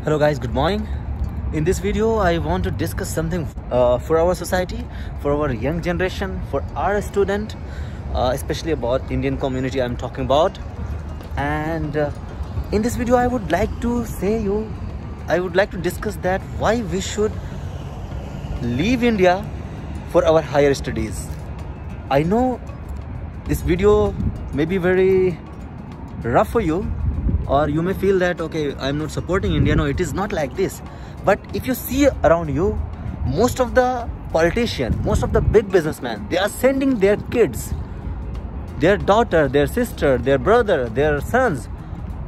Hello guys, good morning. In this video I want to discuss something for our society, for our young generation, for our student, especially about Indian community I'm talking about. And in this video I would like to discuss that why we should leave India for our higher studies. I know this video may be very rough for you, or you may feel that okay, I'm not supporting India. No, it is not like this. But if you see around you, most of the politicians, most of the big businessmen, they are sending their kids, their daughter, their sister, their brother, their sons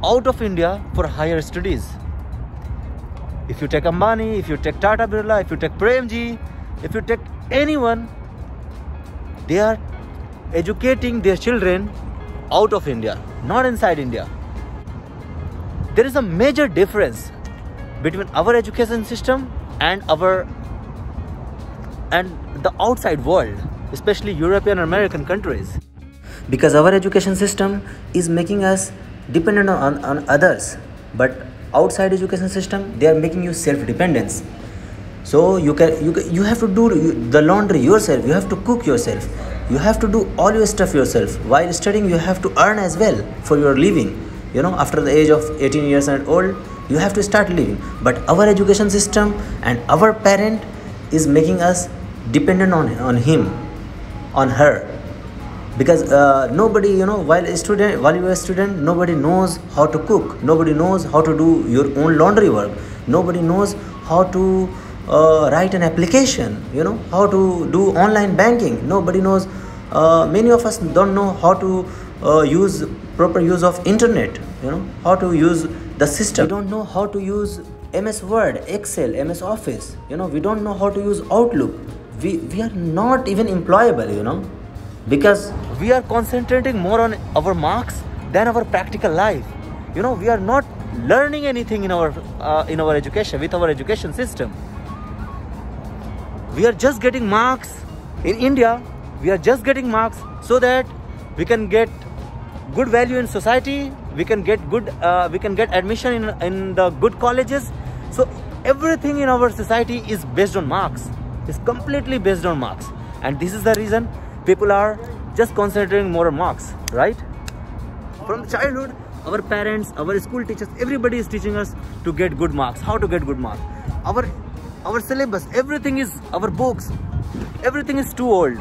out of India for higher studies. If you take Ambani, if you take Tata Birla, if you take Premji, if you take anyone, they are educating their children out of India, not inside India. There is a major difference between our education system and the outside world, especially European and American countries. Because our education system is making us dependent on others, but outside education system, they are making you self-dependence. So you have to do the laundry yourself, you have to cook yourself, you have to do all your stuff yourself. While studying, you have to earn as well for your living. You know, after the age of 18 years and old, you have to start living. But our education system and our parent is making us dependent on him, on her. Because nobody, you know, while you are a student, nobody knows how to cook, nobody knows how to do your own laundry work, nobody knows how to write an application, you know, how to do online banking. Nobody knows. Many of us don't know how to use proper use of internet, you know, how to use the system. We don't know how to use MS Word, Excel, MS Office, you know, we don't know how to use Outlook. We are not even employable, you know, because we are concentrating more on our marks than our practical life. You know, we are not learning anything in our education, with our education system. We are just getting marks. In India, we are just getting marks so that we can get good value in society, we can get admission in the good colleges. So everything in our society is based on marks, is completely based on marks. And this is the reason people are just concentrating more on marks, right? From childhood, our parents, our school teachers, everybody is teaching us to get good marks, how to get good marks. Our syllabus, everything is, our books, everything is too old.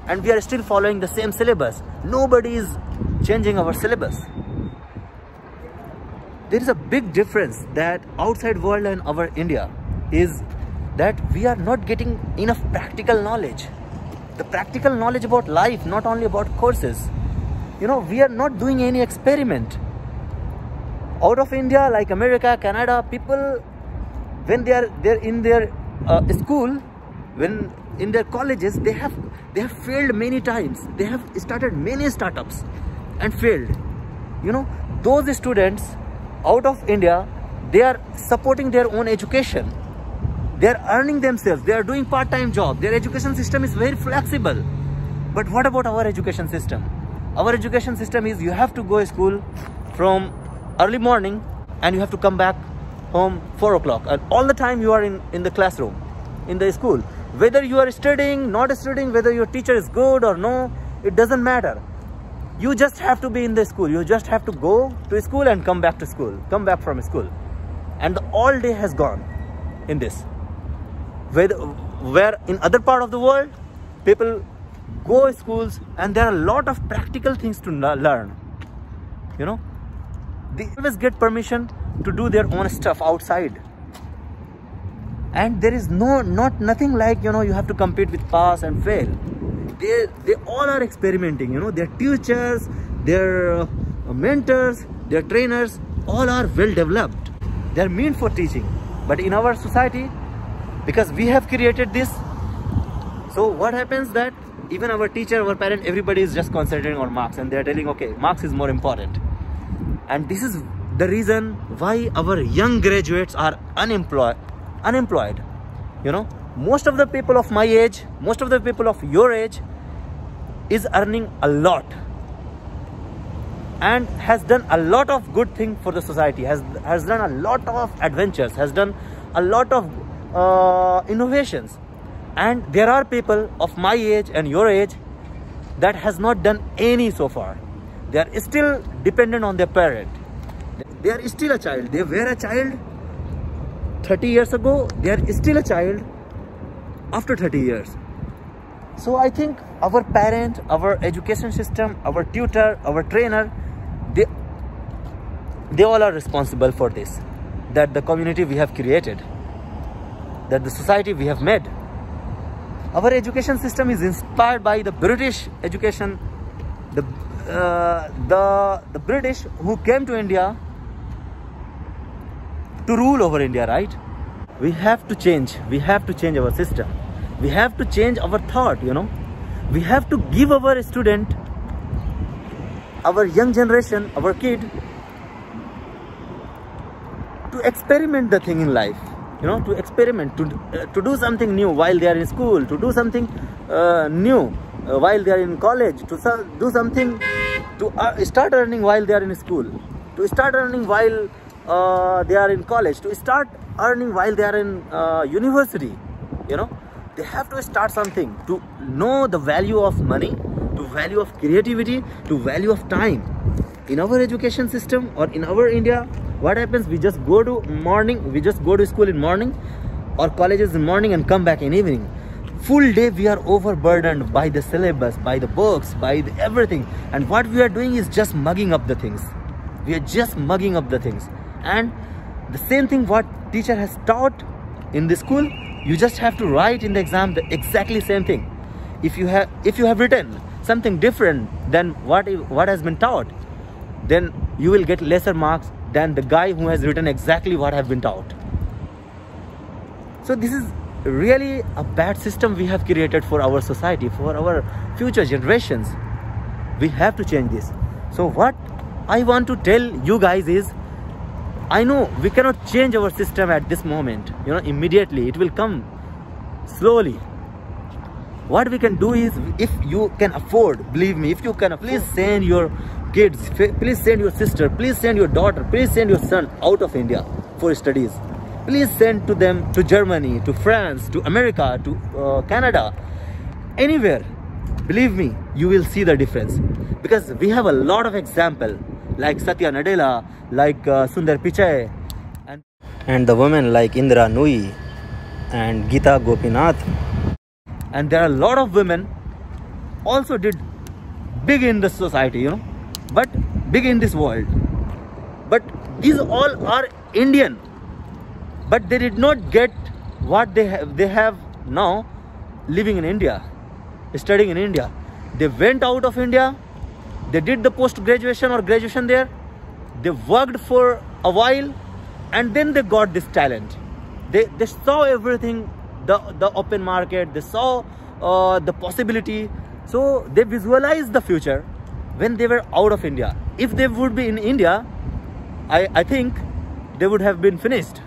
And we are still following the same syllabus. Nobody is changing our syllabus. There is a big difference that outside world and our India is that we are not getting enough practical knowledge. The practical knowledge about life, not only about courses. You know, we are not doing any experiment. Out of India, like America, Canada, people, when they are in their school, when in their colleges, they have failed many times. They have started many startups and failed. You know, those students out of India, they are supporting their own education. They are earning themselves. They are doing part-time job. Their education system is very flexible. But what about our education system? Our education system is you have to go to school from early morning and you have to come back home 4 o'clock. And all the time you are in the classroom, in the school. Whether you are studying, not studying, whether your teacher is good or no, it doesn't matter. You just have to be in the school. You just have to go to school and come back to school, come back from school. And the all day has gone in this. Where in other part of the world, people go to schools and there are a lot of practical things to learn. You know, they always get permission to do their own stuff outside. And there is nothing like, you know, you have to compete with pass and fail. They all are experimenting, you know, their teachers, their mentors, their trainers, all are well developed. They are meant for teaching. But in our society, because we have created this, so what happens that even our teacher, our parent, everybody is just concentrating on marks and they are telling, okay, marks is more important. And this is the reason why our young graduates are unemployed. You know, most of the people of my age, most of the people of your age is earning a lot. and has done a lot of good thing for the society, has done a lot of adventures, has done a lot of innovations. And there are people of my age and your age that has not done any so far. They are still dependent on their parent. They are still a child. They were a child 30 years ago. They are still a child after 30 years. So I think our parent, our education system, our tutor, our trainer, they all are responsible for this. That the community we have created, that the society we have made. Our education system is inspired by the British education, the British who came to India to rule over India, right? We have to change. We have to change our system. We have to change our thought, you know. We have to give our student, our young generation, our kid, to experiment the thing in life. You know, to experiment, to do something new while they are in school, to do something new while they are in college, to do something, to start earning while they are in school, to start earning while they are in college, to start earning while they are in university. You know, they have to start something, to know the value of money, to value of creativity, to value of time. In our education system or in our India, what happens? We just go to morning, we just go to school in morning or colleges in morning and come back in evening. Full day we are overburdened by the syllabus, by the books, by everything. And what we are doing is just mugging up the things. We are just mugging up the things. And the same thing what teacher has taught in the school, you just have to write in the exam the exactly same thing. If you have written something different than what has been taught, then you will get lesser marks than the guy who has written exactly what have been taught. So this is really a bad system we have created for our society, for our future generations. We have to change this. So what I want to tell you guys is, I know we cannot change our system at this moment, you know, immediately. It will come slowly. What we can do is, if you can afford, believe me, if you can, please send your kids, please send your sister, please send your daughter, please send your son out of India for studies. Please send to them to Germany, to France, to America, to Canada, anywhere. Believe me, you will see the difference. Because we have a lot of examples like Satya Nadella, like Sundar Pichai, and the women like Indra Nooyi and Geeta Gopinath. And there are a lot of women also did big in the society, you know, but big in this world. But these all are Indian, but they did not get what they have now living in India, studying in India. They went out of India, they did the post-graduation or graduation there, they worked for a while, and then they got this talent. They saw everything, the open market, they saw the possibility. So they visualized the future when they were out of India. If they would be in India, I think they would have been finished.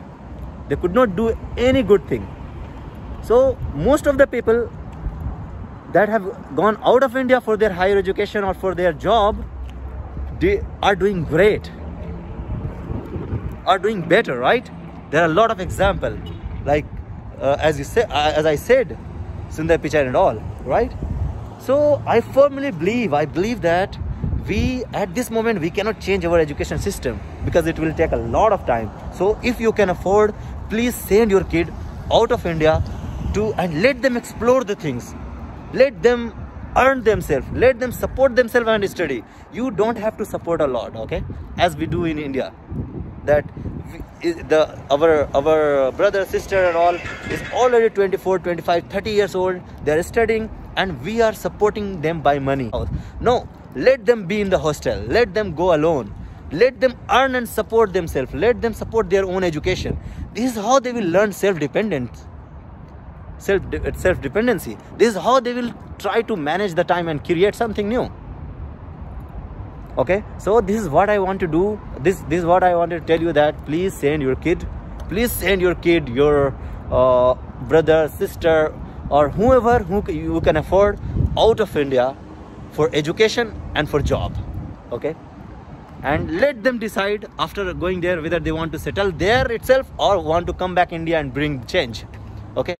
They could not do any good thing. So most of the people that have gone out of India for their higher education or for their job, they are doing great, are doing better, right? There are a lot of examples, like as I said, Sundar Pichai and all, right? So I firmly believe, that we at this moment we cannot change our education system because it will take a lot of time. So if you can afford, please send your kid out of India and let them explore the things. Let them earn themselves, let them support themselves and study. You don't have to support a lot, okay, as we do in India. That our brother, sister and all is already 24, 25, 30 years old. They are studying and we are supporting them by money. No, let them be in the hostel, let them go alone, let them earn and support themselves, let them support their own education. This is how they will learn self-dependency. This is how they will try to manage the time and create something new. Okay, so this is what I want to do. This is what I want to tell you, that please send your kid, your brother, sister, or whoever you can afford out of India for education and for job. Okay, and let them decide after going there whether they want to settle there itself or want to come back India and bring change. Okay.